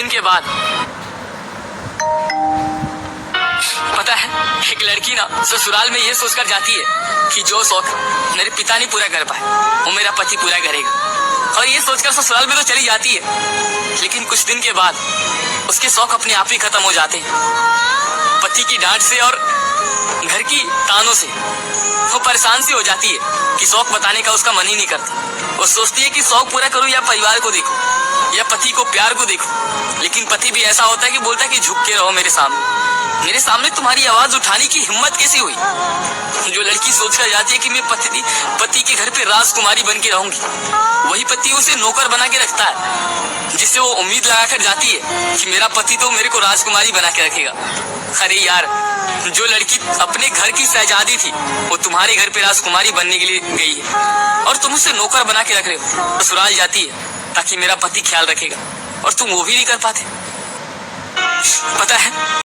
दिन के बाद पता है, एक लड़की ना ससुराल में ये सोचकर जाती है कि जो शौक मेरे पिता नहीं पूरा कर पाए वो मेरा पति पूरा करेगा, और ये सोचकर ससुराल में तो चली जाती है। लेकिन कुछ दिन के बाद उसके शौक अपने आप ही खत्म हो जाते हैं। पति की डांट से और घर की तानों से वो परेशान सी हो जाती है कि शौक बताने का उसका मन ही नहीं करता। वो सोचती है कि शौक पूरा करूं या परिवार को देखूं या पति को प्यार को देखूं। लेकिन पति भी ऐसा होता है कि बोलता है कि झुक के रहो मेरे सामने तुम्हारी आवाज उठाने की हिम्मत कैसे हुई। जो लड़की सोचकर जाती है कि मैं पति के घर पे राजकुमारी बन के रहूंगी, वही पति उसे नौकर बना के रखता है, जिससे वो उम्मीद लगाकर जाती है कि मेरा पति तो मेरे को राजकुमारी बना के रखेगा। अरे यार, जो लड़की अपने घर की शहजादी थी वो तुम्हारे घर पे राजकुमारी बनने के लिए गई है और तुम उसे नौकर बना के रख रहे हो। ससुराल जाती है ताकि मेरा पति ख्याल रखेगा और तुम वो भी नहीं कर पाते। पता है